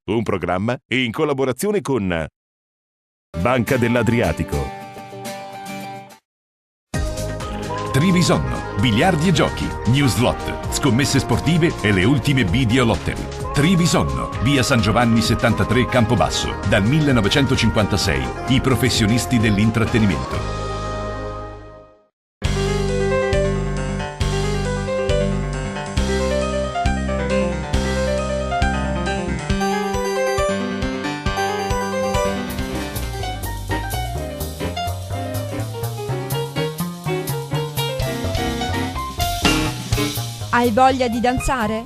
un programma in collaborazione con Banca dell'Adriatico. Trivisonno, biliardi e giochi, new slot, scommesse sportive e le ultime video lottery. Trivisonno, via San Giovanni 73 Campobasso, dal 1956, i professionisti dell'intrattenimento. Hai voglia di danzare?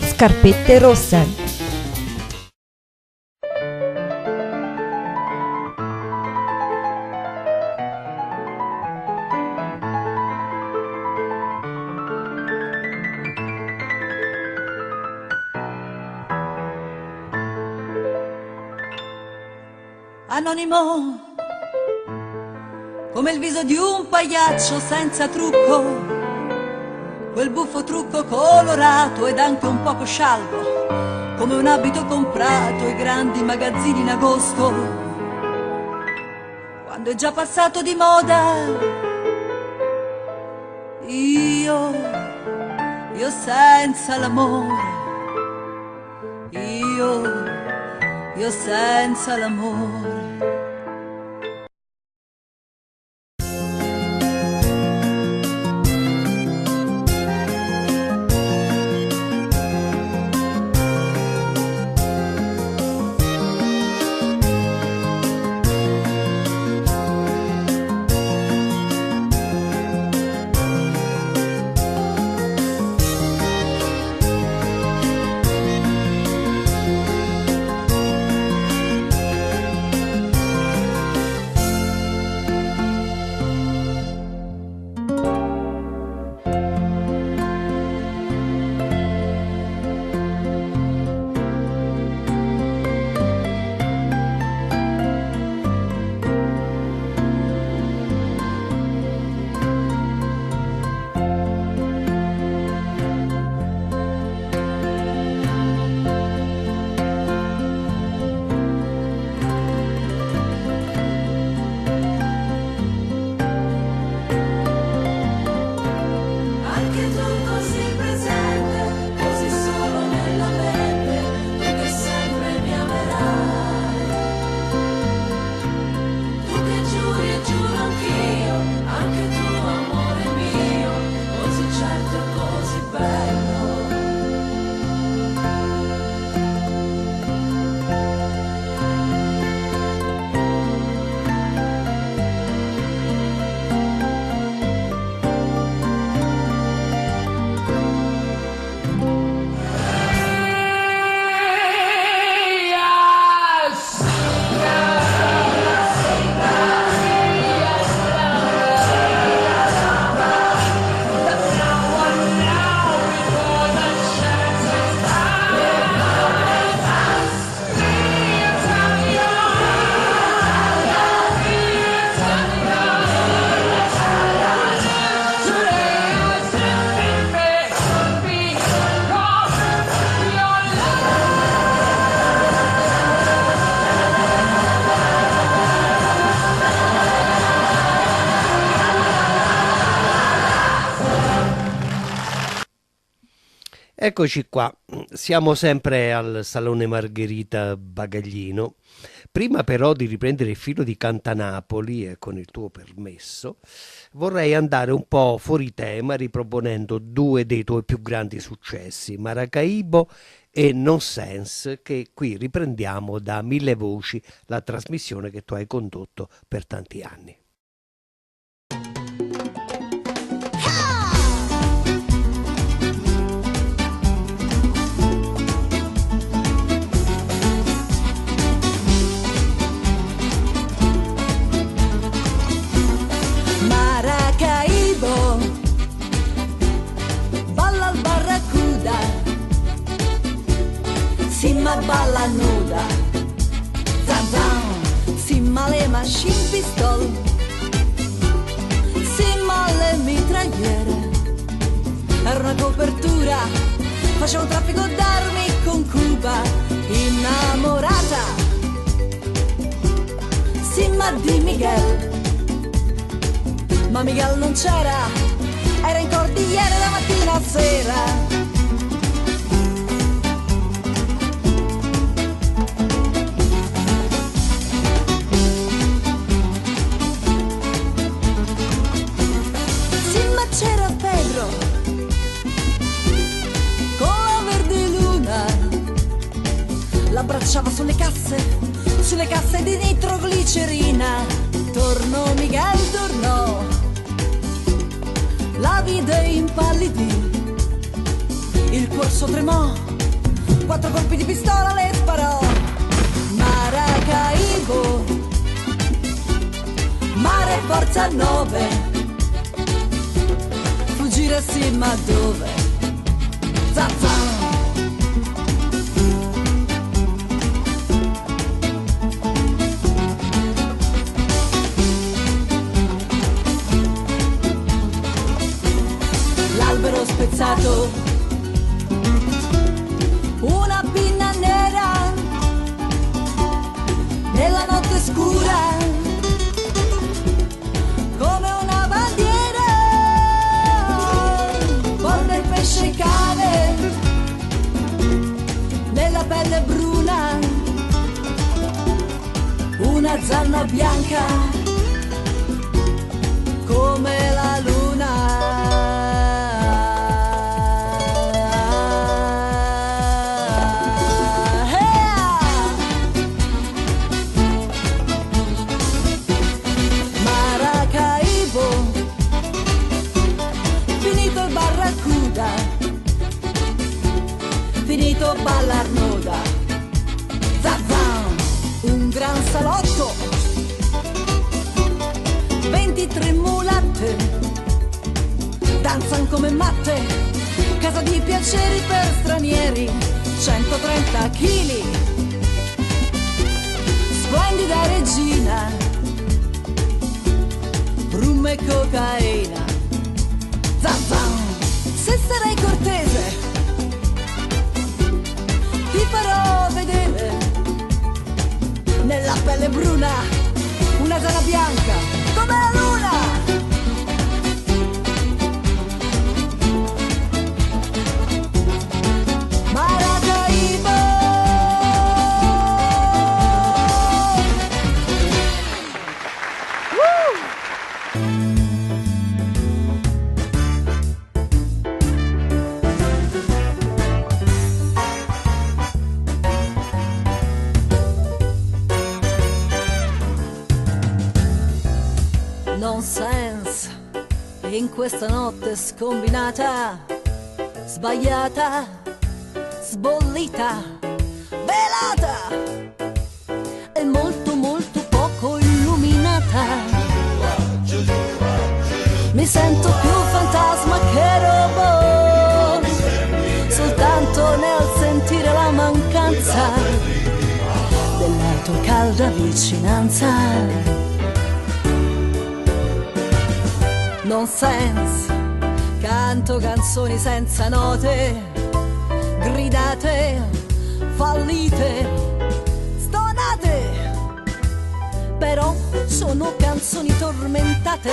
Scarpette rosse. Anonimo, come il viso di un pagliaccio senza trucco, quel buffo trucco colorato ed anche un poco scialbo, come un abito comprato ai grandi magazzini in agosto, quando è già passato di moda. Io senza l'amore, io senza l'amore. Eccoci qua, siamo sempre al Salone Margherita Bagaglino. Prima però di riprendere il filo di Cantanapoli, e con il tuo permesso, vorrei andare un po' fuori tema riproponendo due dei tuoi più grandi successi, Maracaibo e Nonsense, che qui riprendiamo da Mille Voci, la trasmissione che tu hai condotto per tanti anni. Simma balla nuda, zan zan, simma le machine pistol, simma le mitragliere, è una copertura faceva un traffico d'armi con Cuba, innamorata, sì, ma di Miguel. Ma Miguel non c'era, era in cordigliere da mattina a sera. C'era Pedro con la verde luna, l'abbracciava sulle casse di nitroglicerina. Tornò Miguel, tornò, la vide impallidì, il corso tremò, 4 colpi di pistola le sparò. Maracaibo, mare forza 9, fuggire sì, ma dove? Zazan! L'albero spezzato, una pinna nera nella notte scura, come una bandiera, borda il pesce cane nella pelle bruna, una zanna bianca come la luna. Finito ballar nuda, zazan, un gran salotto, 23 mulatte, danzan come matte, casa di piaceri per stranieri, 130 chili, splendida regina, rum e cocaina, zazan, se sarai cortese ti farò vedere nella pelle bruna una zana bianca come la luna. Maracaibo, nonsense in questa notte scombinata, sbagliata, sbollita, velata e molto molto poco illuminata. Mi sento più fantasma che robot, soltanto nel sentire la mancanza della tua calda vicinanza. Nonsense, canto canzoni senza note, gridate, fallite, stonate, però sono canzoni tormentate.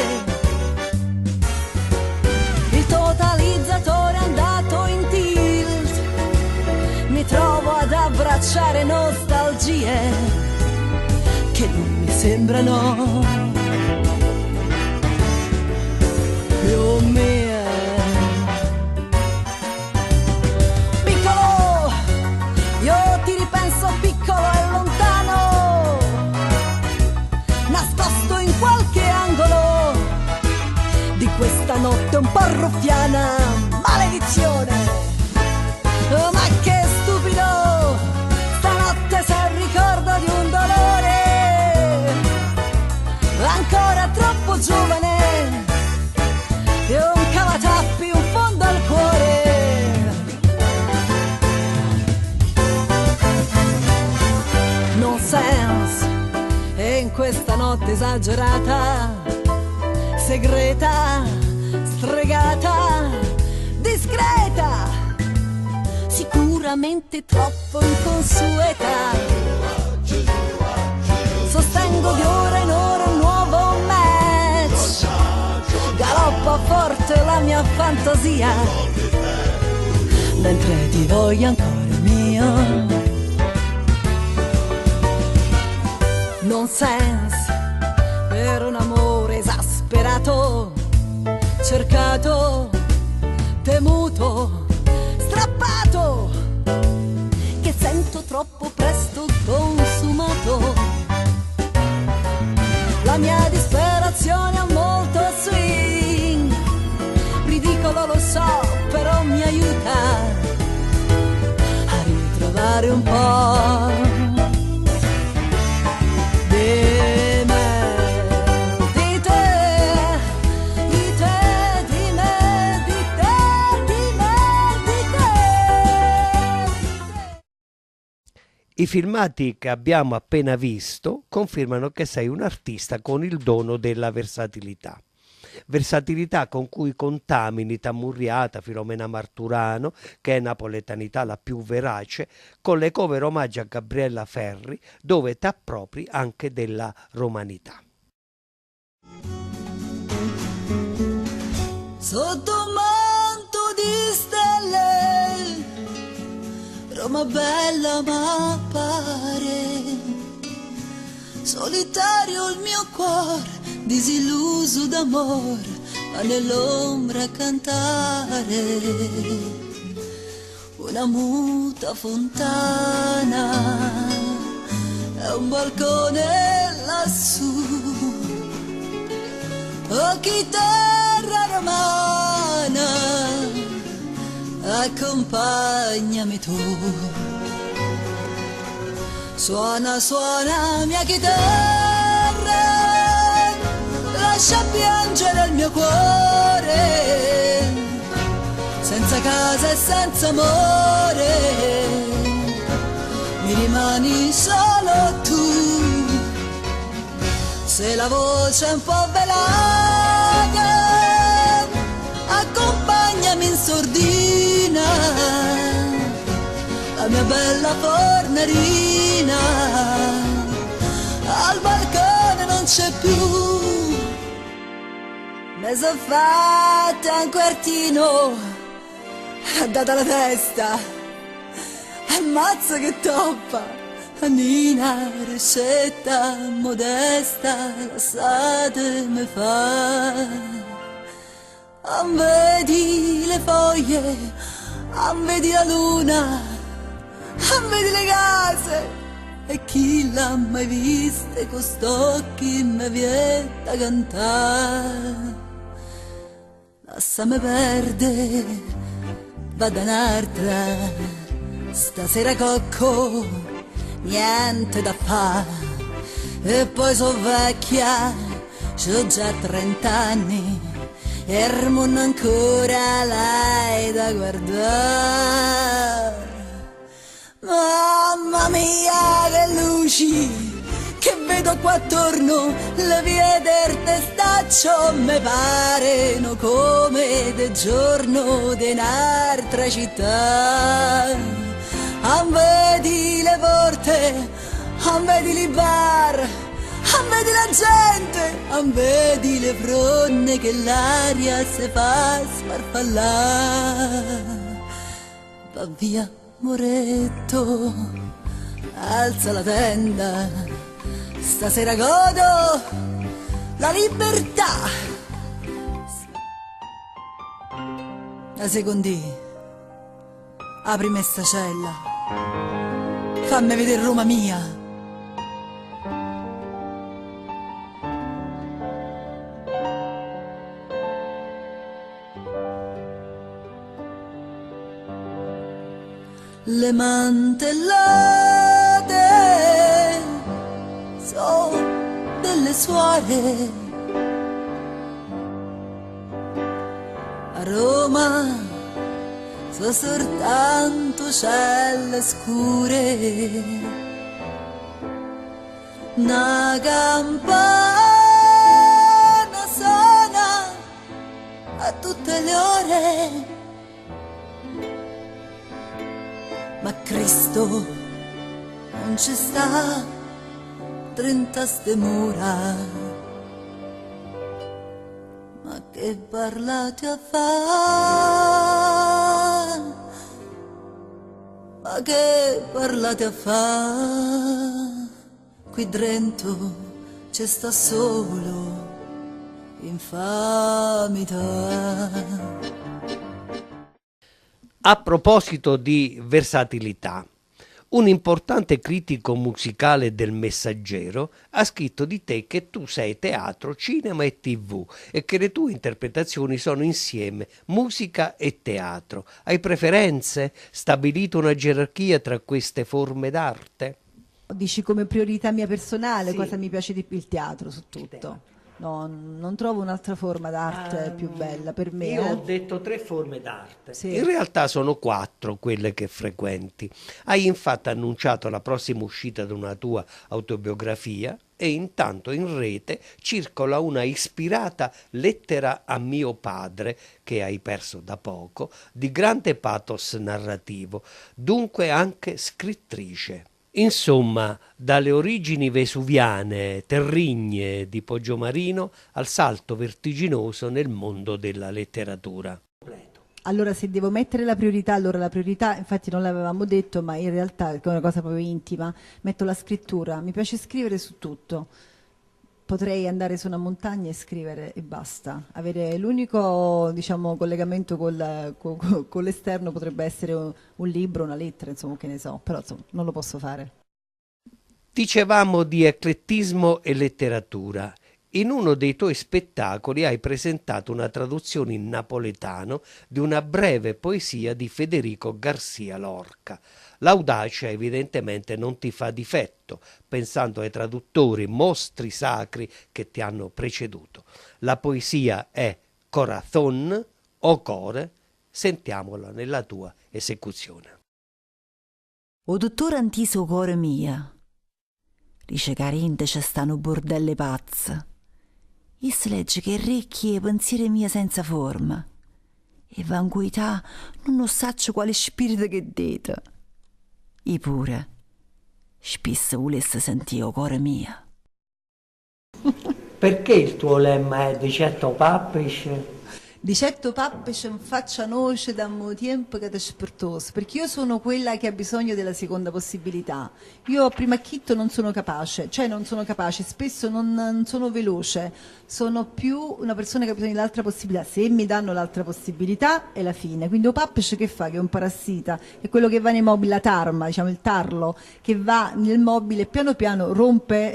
Il totalizzatore è andato in tilt, mi trovo ad abbracciare nostalgie che non mi sembrano più mie. Piccolo, io ti ripenso piccolo e lontano, nascosto in qualche angolo di questa notte un po' ruffiana. Maledizione! Oh, ma che stupido! Stanotte sei il ricordo di un dolore ancora troppo giovane, e un cavatappi in fondo al cuore. Nonsense, e in questa notte esagerata, segreta, stregata, discreta, veramente troppo inconsueta. Sostengo di ora in ora un nuovo match, galoppa forte la mia fantasia, mentre ti voglio ancora mio. Nonsense per un amore esasperato, cercato, temuto, strappato, che sento troppo presto consumato. La mia disperazione ha molto swing, ridicolo lo so, però mi aiuta a ritrovare un po' di me, di te, di te, di me, di te, di me, di te. I filmati che abbiamo appena visto confermano che sei un artista con il dono della versatilità. Versatilità con cui contamini Tamurriata, Filomena Marturano, che è napoletanità la più verace, con le cover omaggio a Gabriella Ferri, dove ti appropri anche della romanità. Sotto un manto di stelle, Roma bella ma appare solitario il mio cuore, disilluso d'amore, ma nell'ombra a cantare una muta fontana e un balcone lassù. Oh, chitarra romana, accompagnami tu. Suona, suona mia chitarra, lascia piangere il mio cuore, senza casa e senza amore, mi rimani solo tu. Se la voce è un po' velata, accompagnami in sordina, la mia bella fornarina, al balcone non c'è più. Me son fatta un quartino, ha data la testa, ammazza che toppa. Nina, ricetta modesta, lasciate me fa. Vedi le foglie, vedi la luna, vedi le case, e chi l'ha mai viste con st'occhi me viene da cantare. Lasciami perdere, vado un'altra, stasera cocco, niente da fare, e poi so vecchia, c'ho già 30 anni, e non ancora lei da guardare. Mamma mia che luci che vedo qua attorno, le vie del testaccio me pareno come de giorno di un'altra città. Vedi le porte, vedi i bar, vedi la gente, vedi le fronne che l'aria si fa sfarfallare. Va via Moretto, alza la tenda, stasera godo la libertà. La secondi, aprimi sta cella, fammi vedere Roma mia. Le mantellate sono delle suore a Roma, sono soltanto celle scure, una campana suona a tutte le ore. Ma Cristo non ci sta 30 ste mura, ma che parlate a fa? Ma che parlate a fa? Qui dentro c'è sta solo infamità. A proposito di versatilità, un importante critico musicale del Messaggero ha scritto di te che tu sei teatro, cinema e TV e che le tue interpretazioni sono insieme musica e teatro. Hai preferenze? Stabilito una gerarchia tra queste forme d'arte? Dici come priorità mia personale, Sì. cosa mi piace di più? Il teatro su tutto. teatro. No, non trovo un'altra forma d'arte più bella per me. Io ho detto 3 forme d'arte. Sì. In realtà sono 4 quelle che frequenti. Hai infatti annunciato la prossima uscita di una tua autobiografia e intanto in rete circola una ispirata lettera a mio padre, che hai perso da poco, di grande pathos narrativo, dunque anche scrittrice. Insomma, dalle origini vesuviane, terrigne di Poggiomarino al salto vertiginoso nel mondo della letteratura. Allora, se devo mettere la priorità, allora la priorità, infatti non l'avevamo detto, ma in realtà è una cosa proprio intima, metto la scrittura. Mi piace scrivere su tutto. Potrei andare su una montagna e scrivere e basta. Avere l'unico, diciamo, collegamento con l'esterno potrebbe essere un libro, una lettera, insomma, che ne so, però insomma, non lo posso fare. Dicevamo di eclettismo e letteratura. In uno dei tuoi spettacoli hai presentato una traduzione in napoletano di una breve poesia di Federico Garcia Lorca. L'audacia evidentemente non ti fa difetto, pensando ai traduttori mostri sacri che ti hanno preceduto. La poesia è Corazon o Core, sentiamola nella tua esecuzione. O dottore antiso cuore mia, dice carente c'è stanno bordelle pazze. Is legge che ricchi e pensieri mia senza forma. E vancuità non saccio quale spirito che dite. I pure, spesso volesse sentire o cuore mia. Perché il tuo lemma è di certo pappisce? Di certo pappe ci faccia noce da mo tempo che ti spirtoso, perché io sono quella che ha bisogno della seconda possibilità. Io prima chitto non sono capace, spesso non sono veloce, sono più una persona che ha bisogno dell'altra possibilità. Se mi danno l'altra possibilità è la fine. Quindi o pappisce che fa? Che è un parassita, è quello che va nei mobili, la tarma, diciamo il tarlo, che va nel mobile e piano piano rompe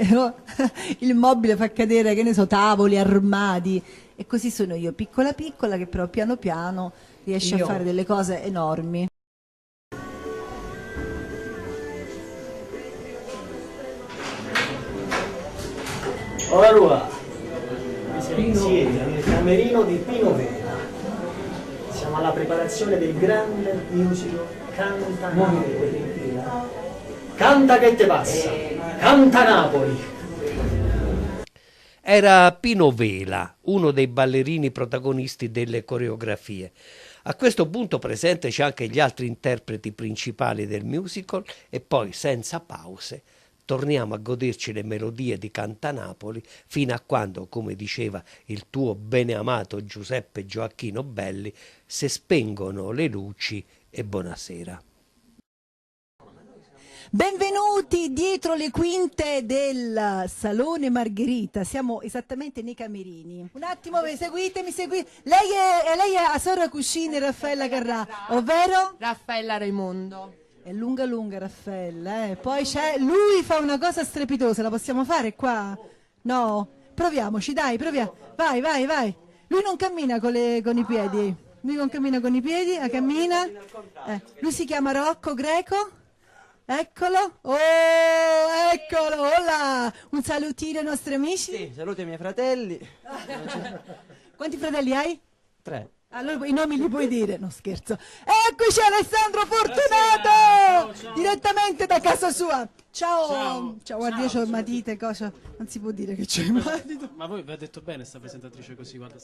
il mobile, fa cadere, che ne so, tavoli, armadi. E così sono io, piccola piccola, che però piano piano riesce a fare delle cose enormi. Ora Rua, siamo insieme nel camerino di Pino Vela. Siamo alla preparazione del grande musical Canta Napoli. Canta che te passa, Canta Napoli. Era Pino Vela, uno dei ballerini protagonisti delle coreografie. A questo punto presente c'è anche gli altri interpreti principali del musical e poi, senza pause, torniamo a goderci le melodie di Canta Napoli fino a quando, come diceva il tuo beneamato Giuseppe Gioacchino Belli, se spengono le luci e buonasera. Benvenuti dietro le quinte del Salone Margherita, siamo esattamente nei camerini. Un attimo, mi seguite? Lei è a Sora Cuscini Raffaella Carrà, ovvero? Raffaella Raimondo. È lunga Raffaella, Poi c'è, lui fa una cosa strepitosa, la possiamo fare qua? No? Proviamoci, dai, proviamo. Vai. Lui non cammina con i piedi, cammina. Lui si chiama Rocco Greco. Eccolo, eccolo, hola, un salutino ai nostri amici. Sì, saluto i miei fratelli. Quanti fratelli hai? 3. Allora i nomi li puoi dire, no scherzo. Eccoci Alessandro Fortunato! Ciao. Direttamente da casa sua. Ciao. Guarda, io Ciao. c'ho il matite, cosa? Non si può dire che c'è il matite. Ma voi vi ha detto bene sta presentatrice così, guarda,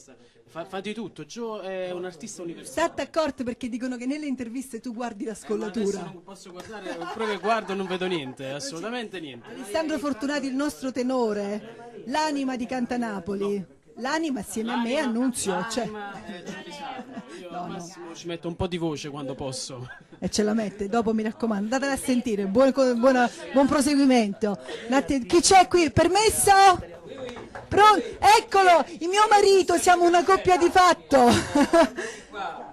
fa di tutto. Gio è un artista universale. State accorti perché dicono che nelle interviste tu guardi la Ma adesso scollatura. non posso guardare, oppure che guardo non vedo niente, assolutamente niente. Alessandro Fortunati, il nostro tenore, l'anima di Cantanapoli. L'anima assieme a me Annunzio, cioè, Io al massimo ci metto un po' di voce quando posso. e ce la mette, dopo mi raccomando, datela a sentire, buon proseguimento. Chi c'è qui? Permesso? Eccolo, il mio marito, siamo una coppia di fatto.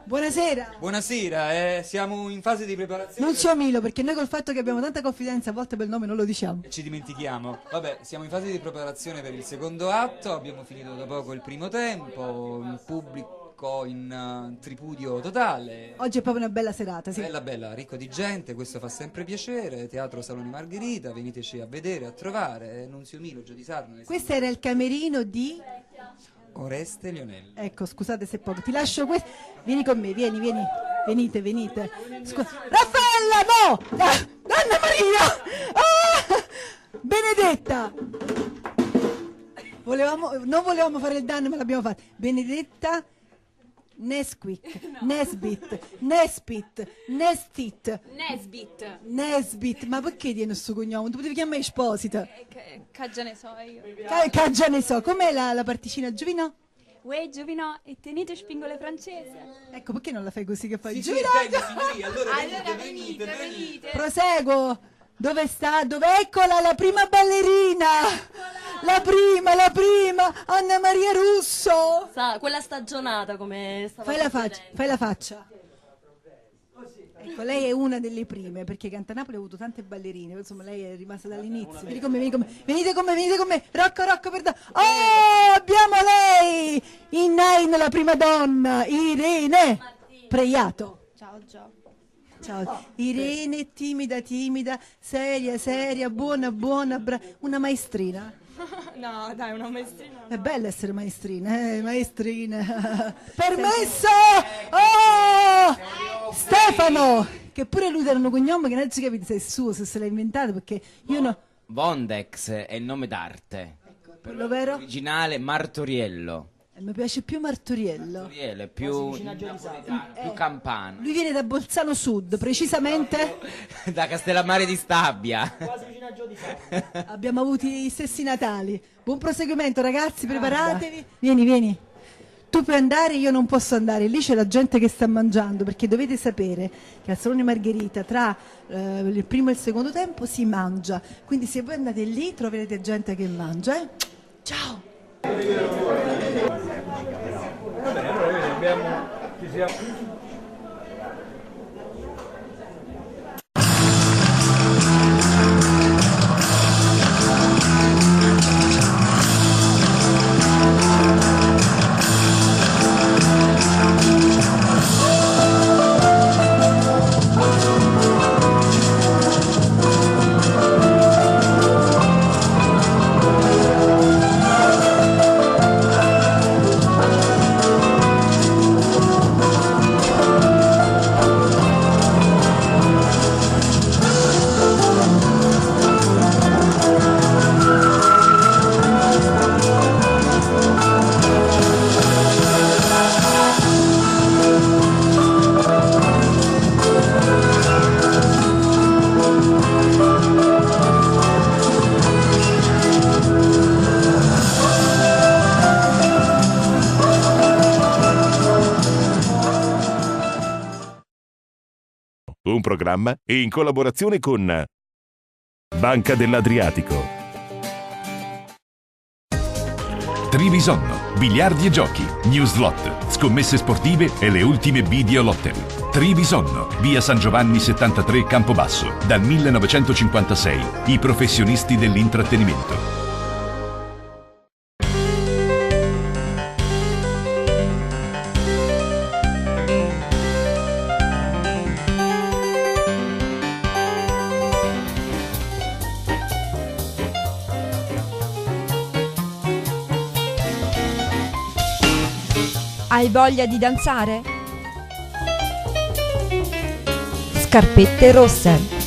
Buonasera. Buonasera, siamo in fase di preparazione. Non c'ho Milo, perché noi col fatto che abbiamo tanta confidenza a volte per il nome non lo diciamo. Ci dimentichiamo. Vabbè, siamo in fase di preparazione per il secondo atto, abbiamo finito da poco il primo tempo, il pubblico in tripudio totale. Oggi è proprio una bella serata, sì. Bella, ricco di gente, questo fa sempre piacere. Teatro Salone Margherita, veniteci a vedere, a trovare. Nunzio Milo, Gio di Sarno. Questo era il camerino di... Oreste Lionelli. Ecco, scusate se poco, ti lascio questo. Vieni con me, vieni. Venite. Raffaella, no! Anna Maria! Ah! Benedetta! Non volevamo fare il danno, ma l'abbiamo fatto. Benedetta Nesquik, Nesbit, ma perché tieni il suo cognome? Tu potevi chiamare Esposita. Caggia ne so io. Caggia ne so, com'è la particina Giovino? Uè, Giovino, e tenete spingole francese. Ecco, perché non la fai così che fai? Sì, Giovino? signoria, allora venite. Proseguo. Dove sta? Eccola la prima ballerina. La prima, Anna Maria Russo. Quella stagionata come stava Fai la faccia. Ecco, lei è una delle prime, perché Cantanapoli ha avuto tante ballerine, insomma lei è rimasta dall'inizio. Venite con me. Rocco, perdono. Oh, abbiamo lei! In nine la prima donna, Irene Preiato. Ciao Gio. Ciao. Irene, timida, seria, buona, una maestrina. No, dai, una maestrina. È bello essere maestrina, maestrina. Permesso! Oh! Stefano! Che pure lui era un cognome che non ci capite se è suo, se se l'ha inventato, perché io no. Vondex è il nome d'arte. Quello vero? Originale Martoriello. Mi piace più Martoriello. Martoriello è più campano. Lui viene da Bolzano Sud, precisamente. Da Castellammare di Stabia. Quasi vicino a Gio di Sarno. Abbiamo avuto i stessi Natali. Buon proseguimento, ragazzi, preparatevi. Vieni. Tu puoi andare, io non posso andare. Lì c'è la gente che sta mangiando, perché dovete sapere che al Salone Margherita tra il primo e il secondo tempo si mangia. Quindi se voi andate lì troverete gente che mangia. Ciao! Va bene, allora ci siamo. Un programma in collaborazione con Banca dell'Adriatico. Trivisonno, biliardi e giochi, Newslot, scommesse sportive e le ultime videolottery. Trivisonno, via San Giovanni 73 Campobasso, dal 1956, i professionisti dell'intrattenimento. Hai voglia di danzare? Scarpette rosse.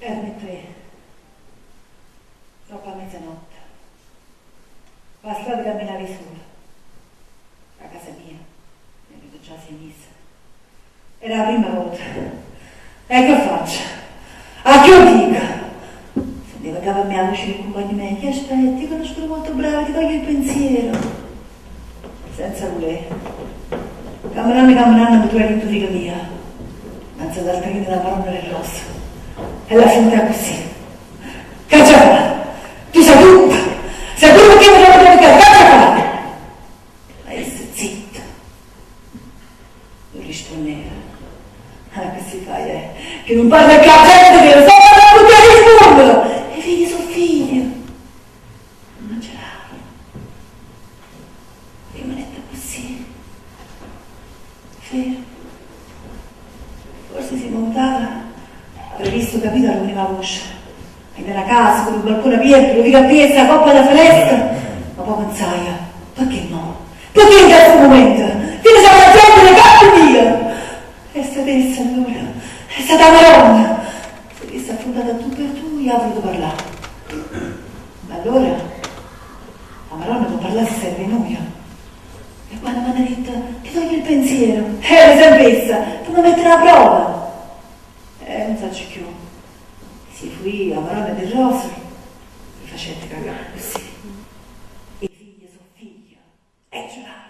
Erano 3, troppo a mezzanotte. La strada camminavi sola. A casa mia, mi vedo già a sinistra. Era la prima volta. E che faccio? A che io dica? Sentiva che aveva mia voce di compagni miei. Che aspetti, conosco molto bravo, ti voglio il pensiero. Senza voler. camminando tu eri in tutta mia, anzi dal trino della parona del rosso, e la sentita così. Caccia, tu sei tu perché mi devo dire caccia! Ma io sto zitta, non rispondeva. Che si fa, che non parla che la gente che lo sa, ma non può rispondere! I figli sono figli, non ce l'ha. Rimanete così, fermo. Forse si montava, avrei visto, capito, la prima voce. E nella casa, con il balcone aperto, lo via piena, la coppa da finestra. Ma poi pensaia, perché no? Perché in questo momento? Che ne sa la gente, le carte mie? È stata essa allora, è stata la Maronna. Se avessi affrontata tu per tu, io avrei dovuto parlare. Ma allora, la Maronna non parlasse serve noi. E quando mi hanno detto, ti togli il pensiero, la salvezza, tu mi mettere alla prova. Non so più. Si fu a Maronna del Rosa, mi facette cagare così. E i figli sono figli, e ce l'ha.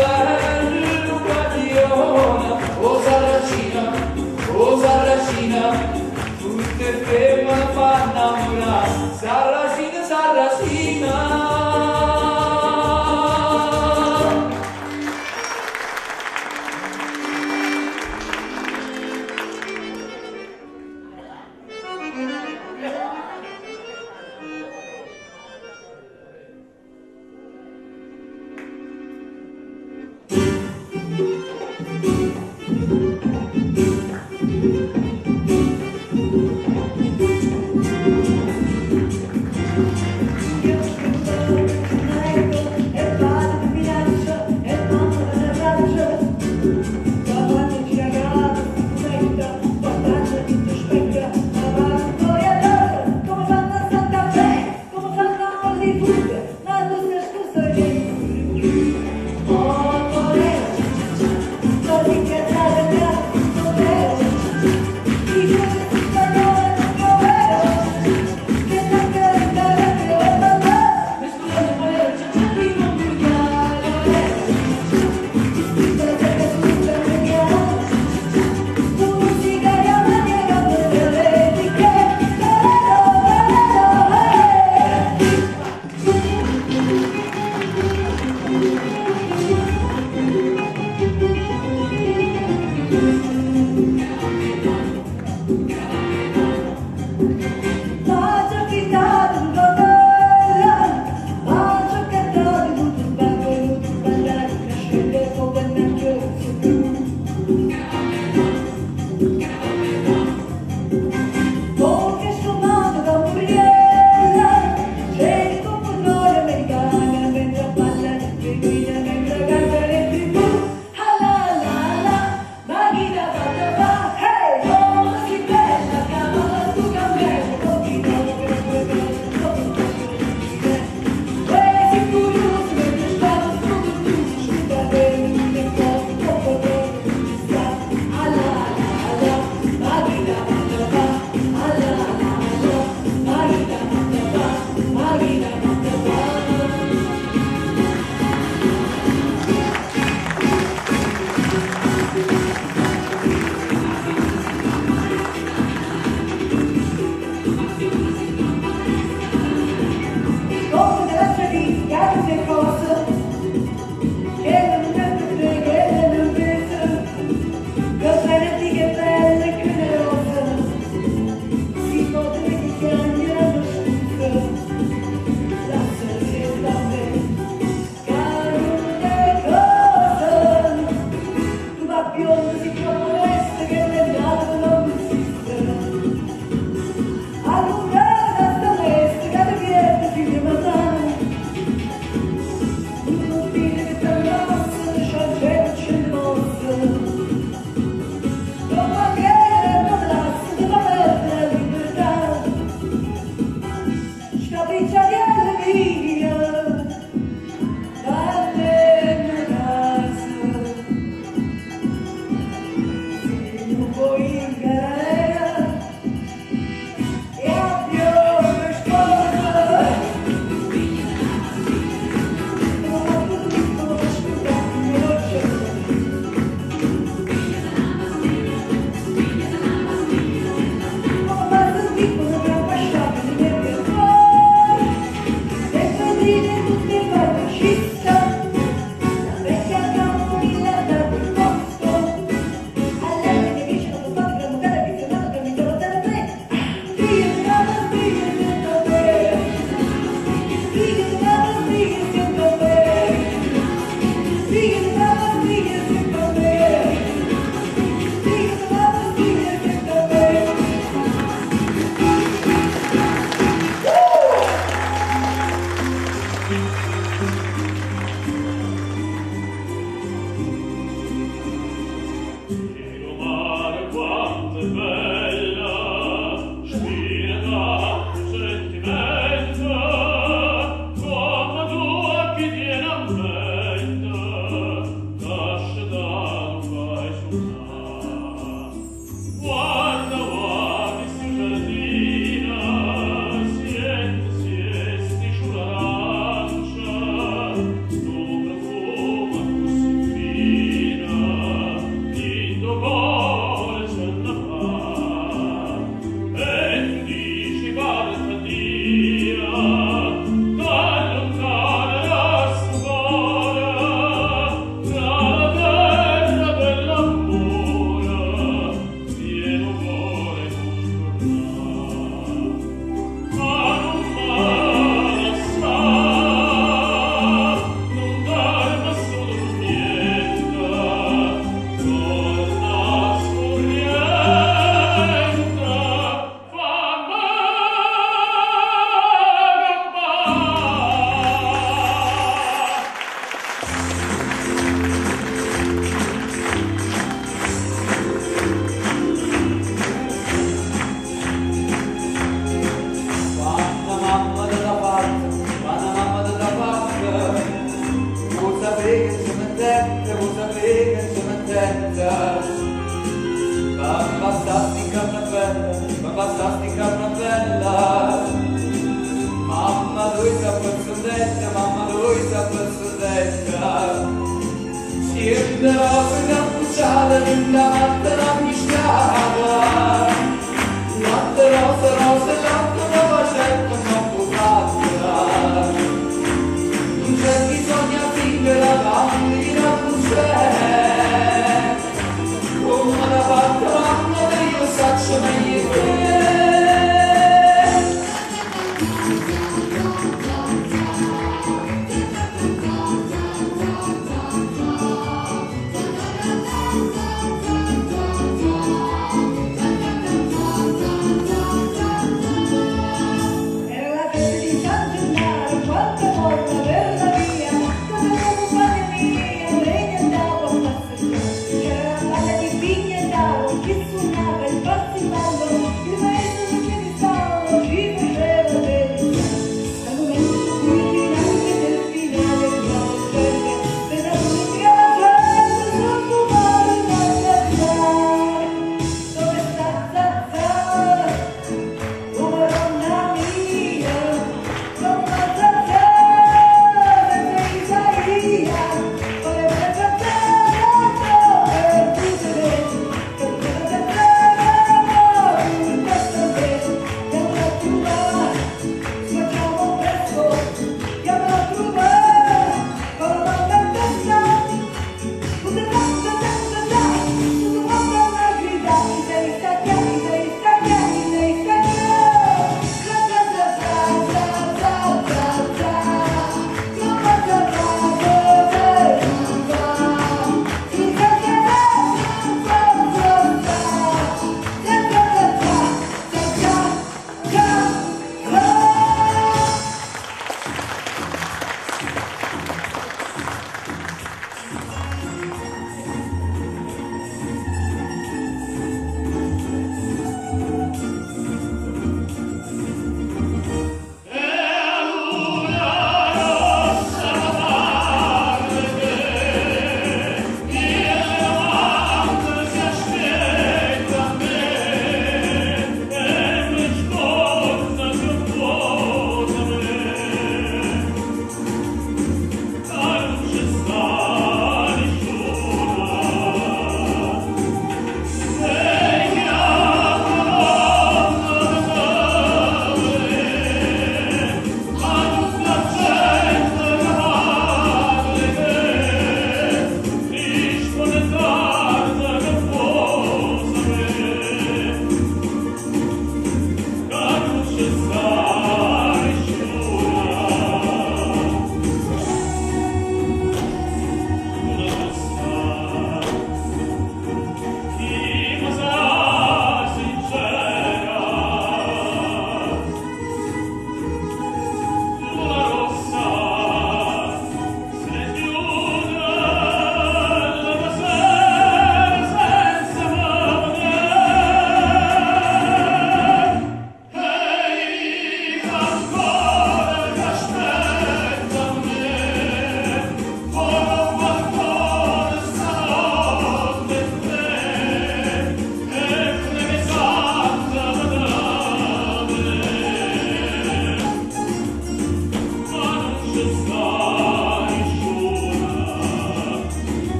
Bello guagliona,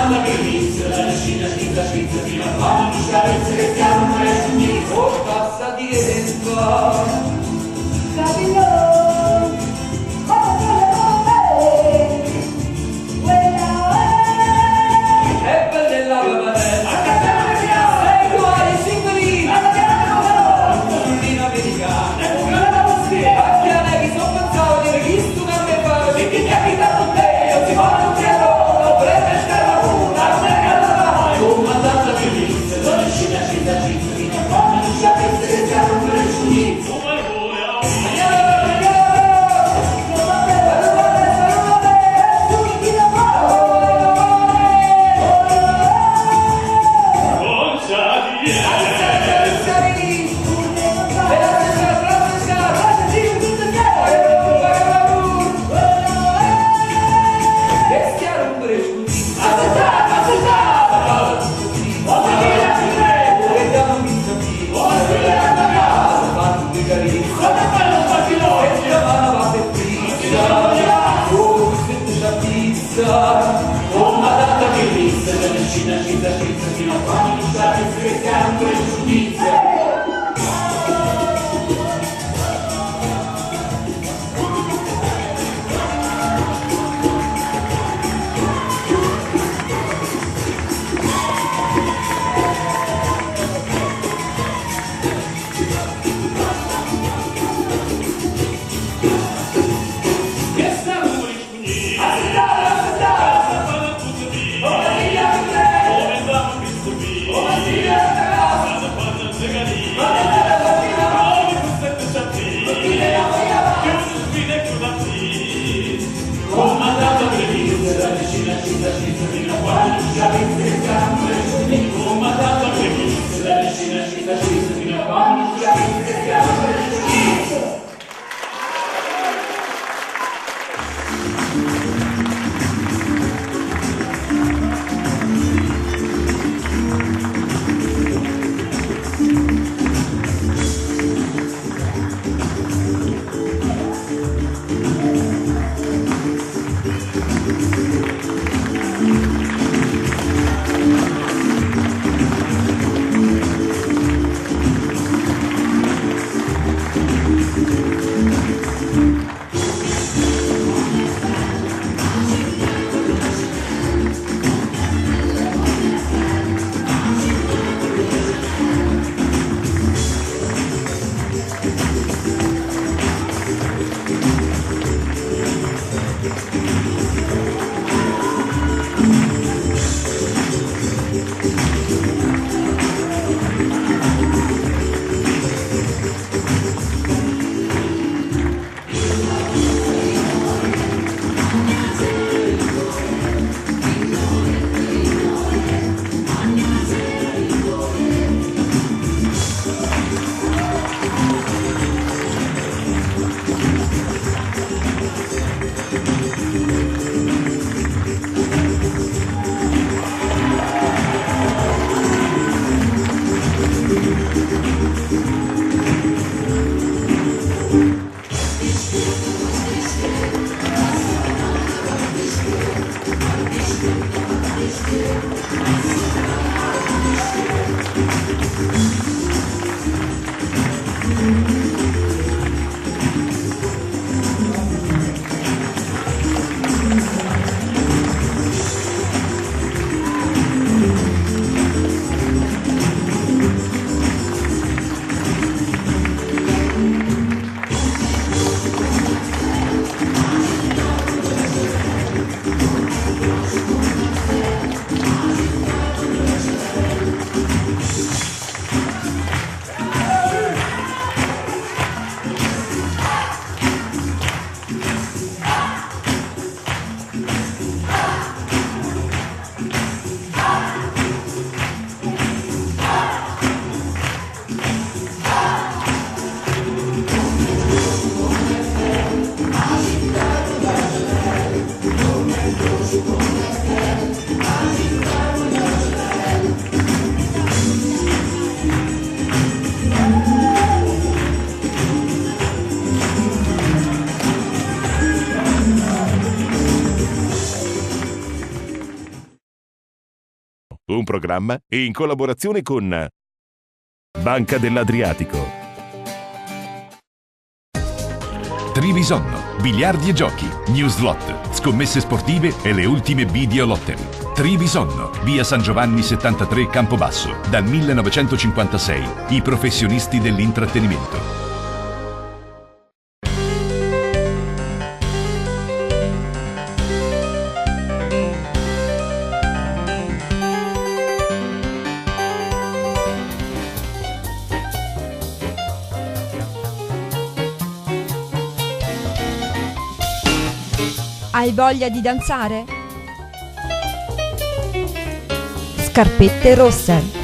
data che inizia dalla scina schizza fino a quando non scarezze che stiamo presto oh passa di dentro e bella la babarella sei uguali singolini americana Acchiane che sono pensato di registro che mi fa se ti capita con te io ti voglio un chiaro prende scarra una mercata comandante che inizia dove scina fino a quando non sapesse che siamo per il giudizio una data che inizia dalla scina fino a quando non sapesse che siamo per il giudizio comandata per inizia dalla scina fino a quando non sapesse che siamo per il giudizio comandata per inizia dalla scina fino a quando non sapesse che siamo per il giudizio un programma in collaborazione con Banca dell'Adriatico. Trivisonno, biliardi e giochi, Newslot, scommesse sportive e le ultime video lottery. Trivisonno, via San Giovanni 73 Campobasso, dal 1956, i professionisti dell'intrattenimento. Hai voglia di danzare? Scarpette rosse.